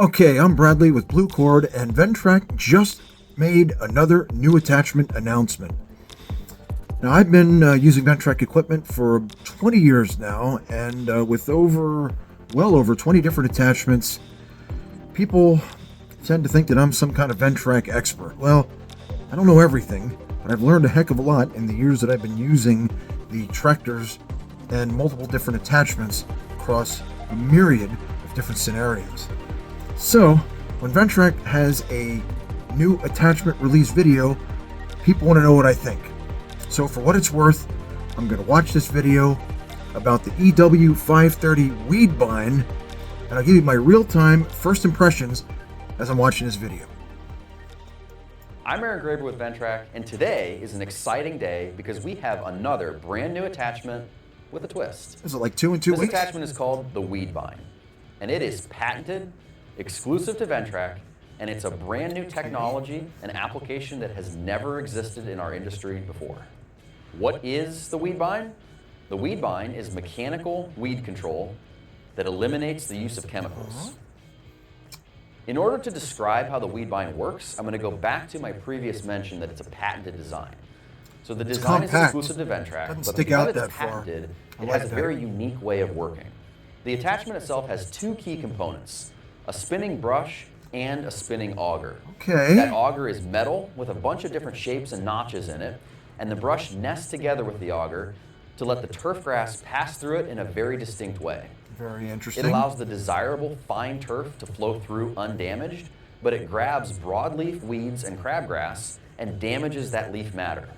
Okay, I'm Bradley with Blue Cord, and Ventrac just made another new attachment announcement. Now, I've been using Ventrac equipment for 20 years now, and with well over 20 different attachments, people tend to think that I'm some kind of Ventrac expert. Well, I don't know everything, but I've learned a heck of a lot in the years that I've been using the tractors and multiple different attachments across a myriad of different scenarios. So, when Ventrac has a new attachment release video, people want to know what I think. So for what it's worth, I'm going to watch this video about the EW530 WeedBine, and I'll give you my real-time first impressions as I'm watching this video. I'm Aaron Graber with Ventrac, and today is an exciting day because we have another brand new attachment with a twist. Is it like 2 in 2 This weeks? attachment is called the WeedBine, and it is patented, exclusive to Ventrac, and it's a brand new technology, an application that has never existed in our industry before. What is the WeedBine? The WeedBine is mechanical weed control that eliminates the use of chemicals. In order to describe how the WeedBine works, I'm going to go back to my previous mention that it's a patented design. So the design is compact. exclusive to Ventrac, Doesn't but stick because out it's that far. patented, I it like has a that. very unique way of working. The attachment itself has two key components, a spinning brush and a spinning auger. Okay. That auger is metal with a bunch of different shapes and notches in it, and the brush nests together with the auger to let the turf grass pass through it in a very distinct way. Very interesting. It allows the desirable fine turf to flow through undamaged, but it grabs broadleaf weeds and crabgrass and damages that leaf matter.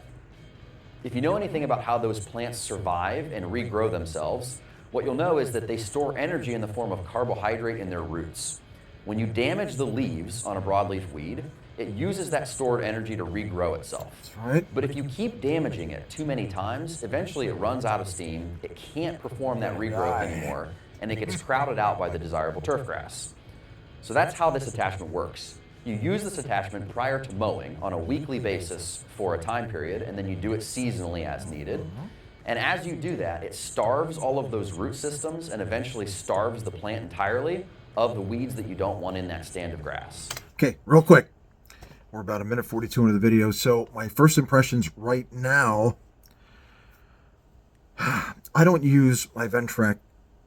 If you know anything about how those plants survive and regrow themselves, what you'll know is that they store energy in the form of carbohydrate in their roots. When you damage the leaves on a broadleaf weed, it uses that stored energy to regrow itself. That's right. But if you keep damaging it too many times, eventually it runs out of steam, it can't perform that regrowth anymore, and it gets crowded out by the desirable turf grass. So that's how this attachment works. You use this attachment prior to mowing on a weekly basis for a time period, and then you do it seasonally as needed. And as you do that, it starves all of those root systems and eventually starves the plant entirely of the weeds that you don't want in that stand of grass. Okay, real quick. We're about a minute 42 into the video, so my first impressions right now, I don't use my Ventrac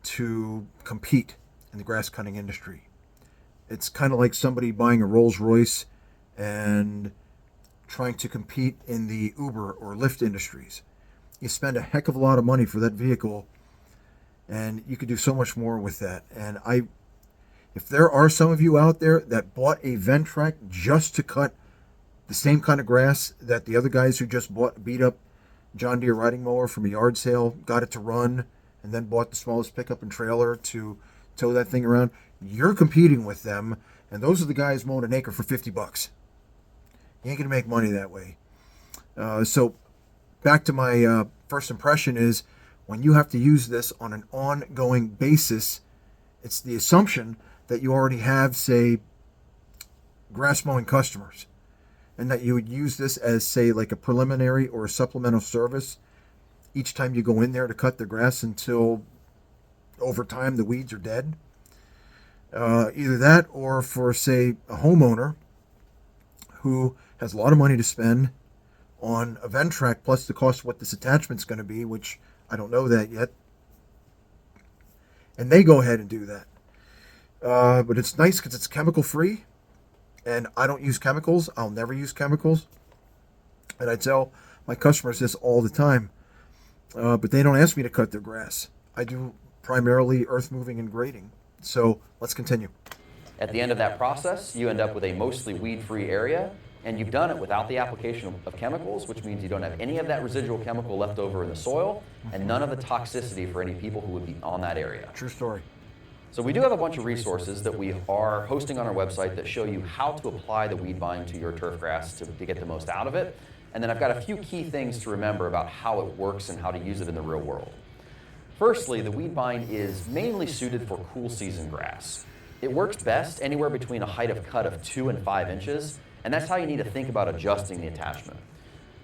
to compete in the grass cutting industry. It's kind of like somebody buying a Rolls Royce and trying to compete in the Uber or Lyft industries. You spend a heck of a lot of money for that vehicle, and you could do so much more with that. And if there are some of you out there that bought a Ventrac just to cut the same kind of grass that the other guys who just beat up John Deere riding mower from a yard sale, got it to run, and then bought the smallest pickup and trailer to tow that thing around, you're competing with them, and those are the guys mowing an acre for $50. You ain't gonna make money that way. So back to my first impression is, when you have to use this on an ongoing basis, it's the assumption that you already have, say, grass mowing customers, and that you would use this as, say, like a preliminary or a supplemental service each time you go in there to cut the grass until over time the weeds are dead. Either that, or for, say, a homeowner who has a lot of money to spend on a Ventrac plus the cost of what this attachment's going to be, which I don't know that yet, and they go ahead and do that. But it's nice because it's chemical free, and I don't use chemicals. I'll never use chemicals, and I tell my customers this all the time, but they don't ask me to cut their grass. I do primarily earth moving and grading. So let's continue. At the end of that process, you end up with a mostly weed-free area, and you've done it without the application of chemicals, which means you don't have any of that residual chemical left over in the soil, and none of the toxicity for any people who would be on that area. True story. So we do have a bunch of resources that we are hosting on our website that show you how to apply the WeedBine to your turf grass to get the most out of it. And then I've got a few key things to remember about how it works and how to use it in the real world. Firstly, the WeedBine is mainly suited for cool season grass. It works best anywhere between a height of cut of 2 and 5 inches, and that's how you need to think about adjusting the attachment.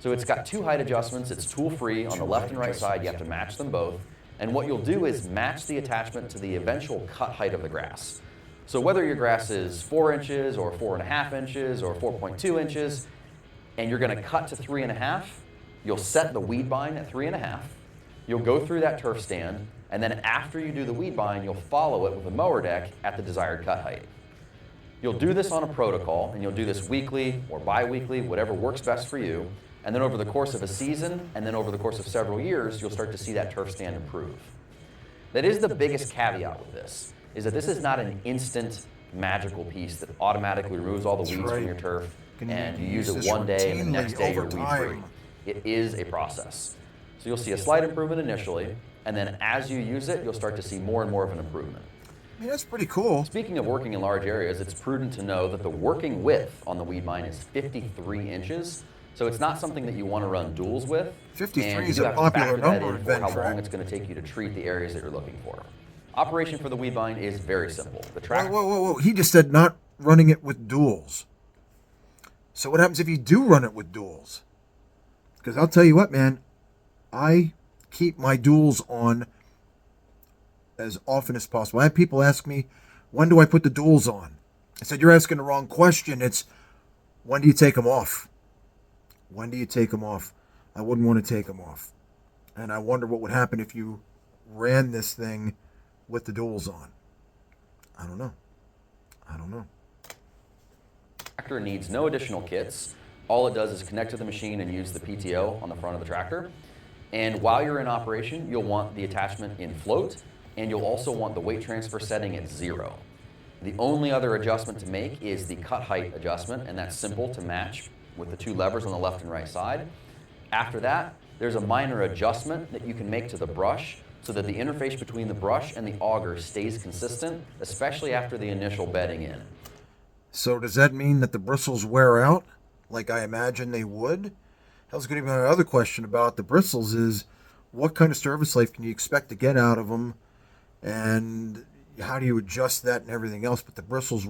So it's got two height adjustments. It's tool-free. On the left and right side, you have to match them both. And what you'll do is match the attachment to the eventual cut height of the grass. So whether your grass is 4 inches or 4.5 inches or 4.2 inches, and you're going to cut to 3.5, you'll set the WeedBine at 3.5. You'll go through that turf stand, and then after you do the WeedBine, you'll follow it with a mower deck at the desired cut height. You'll do this on a protocol, and you'll do this weekly or bi-weekly, whatever works best for you. And then over the course of a season, and then over the course of several years, you'll start to see that turf stand improve. That is the biggest caveat with this, is that this is not an instant magical piece that automatically removes all the weeds from your turf and you use it one day and the next day you're weed free. It is a process. So you'll see a slight improvement initially, and then as you use it, you'll start to see more and more of an improvement. I mean, that's pretty cool. Speaking of working in large areas, it's prudent to know that the working width on the WeedBine is 53 inches. So it's not something that you want to run duals with. 53 is a popular number in for how Ventrac. long it's going to take you to treat the areas that you're looking for. Operation for the WeedBine is very simple. The track. Whoa. He just said not running it with duals. So what happens if you do run it with duals? Because I'll tell you what, man, I keep my duals on as often as possible. I have people ask me, when do I put the duals on? I said, you're asking the wrong question. It's, when do you take them off? When do you take them off? I wouldn't want to take them off. And I wonder what would happen if you ran this thing with the duals on. I don't know. Tractor needs no additional kits. All it does is connect to the machine and use the PTO on the front of the tractor. And while you're in operation, you'll want the attachment in float, and you'll also want the weight transfer setting at 0. The only other adjustment to make is the cut height adjustment, and that's simple to match with the 2 levers on the left and right side. After that, there's a minor adjustment that you can make to the brush so that the interface between the brush and the auger stays consistent, especially after the initial bedding in. So does that mean that the bristles wear out like I imagine they would? Hell's going to be my other question about the bristles is, what kind of service life can you expect to get out of them? And how do you adjust that and everything else? But the bristles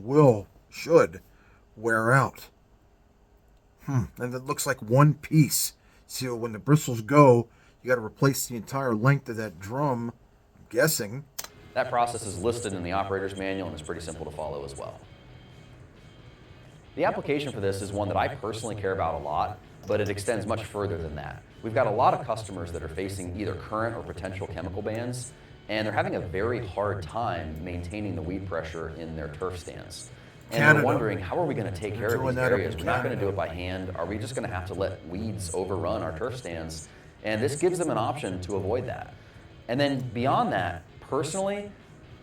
should wear out. And it looks like one piece. So when the bristles go, you got to replace the entire length of that drum, I'm guessing. That process is listed in the operator's manual and is pretty simple to follow as well. The application for this is one that I personally care about a lot, but it extends much further than that. We've got a lot of customers that are facing either current or potential chemical bans, and they're having a very hard time maintaining the weed pressure in their turf stands. And they're wondering, how are we going to take care of these areas? We're not going to do it by hand. Are we just going to have to let weeds overrun our turf stands? And this gives them an option to avoid that. And then beyond that, personally,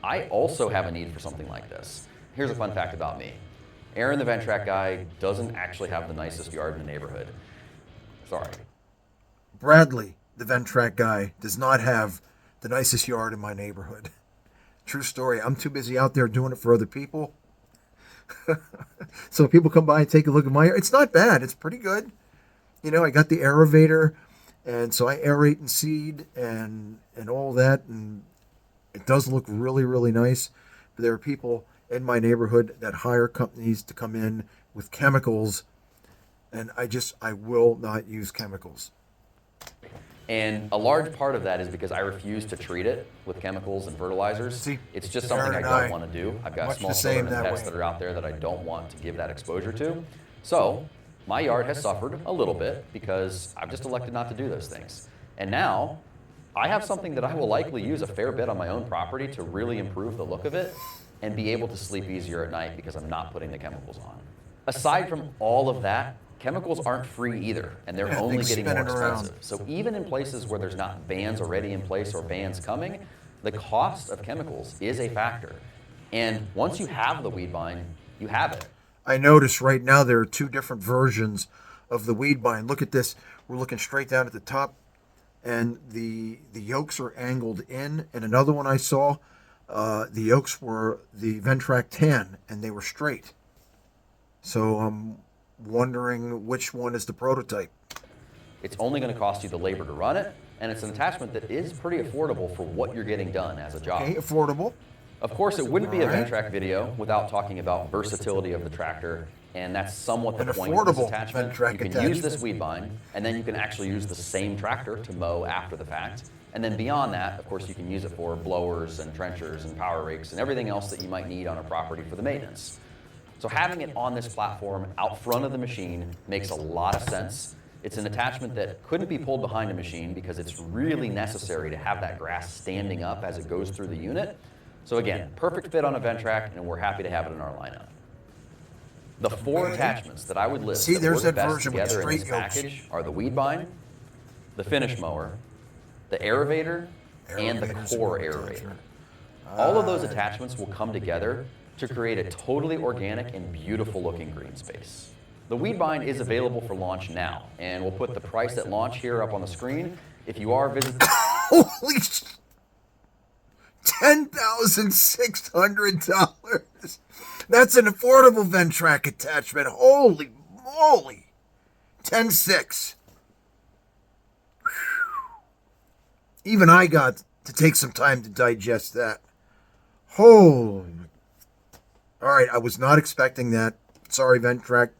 I also have a need for something like this. Here's a fun fact about me. Aaron, the Ventrac guy, doesn't actually have the nicest yard in the neighborhood. Sorry. Bradley, the Ventrac guy, does not have the nicest yard in my neighborhood. True story. I'm too busy out there doing it for other people. So people come by and take a look at my yard. It's not bad. It's pretty good. You know, I got the aerator, and so I aerate and seed and all that, and it does look really, really nice. But there are people in my neighborhood that hire companies to come in with chemicals, and I will not use chemicals. And a large part of that is because I refuse to treat it with chemicals and fertilizers. See, it's just something I don't want to do. I've got small children and pets that are out there that I don't want to give that exposure to. So my yard has suffered a little bit because I've just elected not to do those things. And now I have something that I will likely use a fair bit on my own property to really improve the look of it and be able to sleep easier at night because I'm not putting the chemicals on. Aside from all of that, chemicals aren't free either, and they're only getting more expensive. So even in places where there's not bans already in place or bans coming, the cost of chemicals is a factor. And once you have the WeedBine, you have it. I notice right now there are 2 different versions of the WeedBine. Look at this. We're looking straight down at the top, and the yolks are angled in. And another one I saw, the yolks were the Ventrac 10, and they were straight. So I'm wondering which one is the prototype. It's only going to cost you the labor to run it, and it's an attachment that is pretty affordable for what you're getting done as a job. Okay, affordable. Of course, it wouldn't be a Ventrac video without talking about versatility of the tractor, and that's somewhat the point of this attachment. You can use this WeedBine, and then you can actually use the same tractor to mow after the fact. And then beyond that, of course, you can use it for blowers and trenchers and power rakes and everything else that you might need on a property for the maintenance. So having it on this platform out front of the machine makes a lot of sense. It's an attachment that couldn't be pulled behind a machine because it's really necessary to have that grass standing up as it goes through the unit. So again, perfect fit on a Ventrac, and we're happy to have it in our lineup. The 4 attachments that I would list that work best together in this package are the WeedBine, the finish mower, the aerator, and the core aerator. All of those attachments will come together to create a totally organic and beautiful looking green space. The WeedBine is available for launch now, and we'll put the price at launch here up on the screen. If you are visiting... Holy $10,600. That's an affordable Ventrac attachment. Holy moly. 10.6. Even I got to take some time to digest that. Holy. All right, I was not expecting that. Sorry, Ventrac.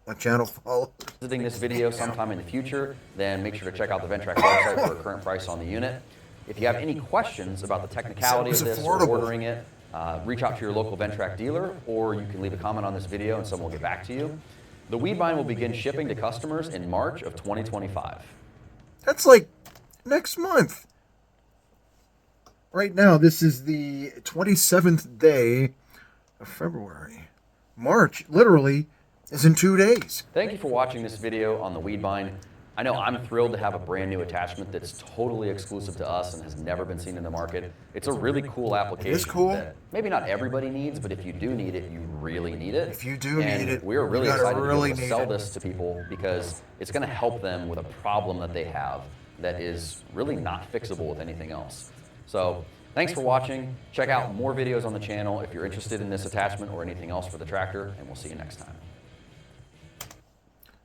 My channel follow. Visiting this video sometime in the future, then make sure to check out the Ventrac website for a current price on the unit. If you have any questions about the technicality of this or ordering it, reach out to your local Ventrac dealer, or you can leave a comment on this video and someone will get back to you. The WeedBine will begin shipping to customers in March of 2025. That's like next month. Right now, this is the 27th day of February. March, literally, is in 2 days. Thank you for watching this video on the WeedBine. I know I'm thrilled to have a brand new attachment that's totally exclusive to us and has never been seen in the market. It's a really cool application. It's cool. That maybe not everybody needs, but if you do need it, you really need it. If you do need it, we're really excited to be able to sell it. this to people because it's going to help them with a problem that they have that is really not fixable with anything else. So thanks for watching. Check out more videos on the channel if you're interested in this attachment or anything else for the tractor, and we'll see you next time.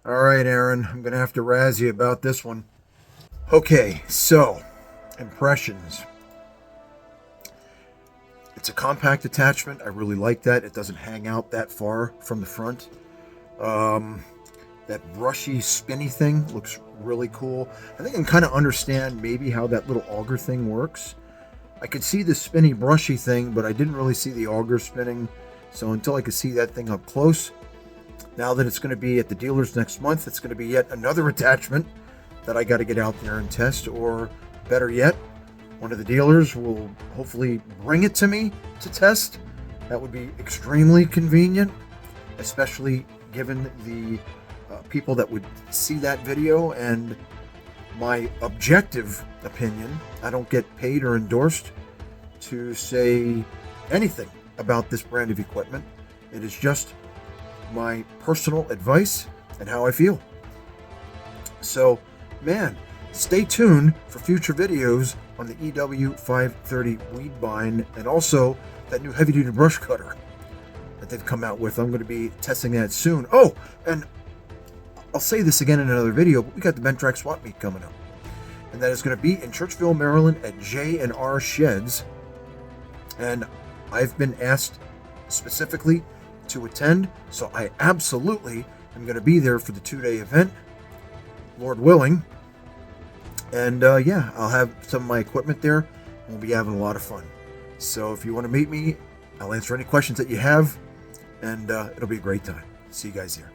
All right, Aaron, I'm going to have to razz you about this one. Okay, so, impressions. It's a compact attachment. I really like that. It doesn't hang out that far from the front. That brushy, spinny thing looks really cool. I think I can kind of understand maybe how that little auger thing works. I could see the spinny, brushy thing, but I didn't really see the auger spinning. So until I could see that thing up close, now that it's going to be at the dealers next month, it's going to be yet another attachment that I got to get out there and test. Or better yet, one of the dealers will hopefully bring it to me to test. That would be extremely convenient, especially given the people that would see that video and my objective opinion. I don't get paid or endorsed to say anything about this brand of equipment. It is just my personal advice and how I feel. So, man, stay tuned for future videos on the EW530 WeedBine and also that new heavy-duty brush cutter that they've come out with. I'm going to be testing that soon. Oh, and I'll say this again in another video, but we got the Ventrac swap meet coming up. And that is going to be in Churchville, Maryland at J&R Sheds. And I've been asked specifically to attend, so I absolutely am going to be there for the 2-day event, Lord willing. And yeah, I'll have some of my equipment there. We'll be having a lot of fun. So if you want to meet me, I'll answer any questions that you have, and it'll be a great time. See you guys here.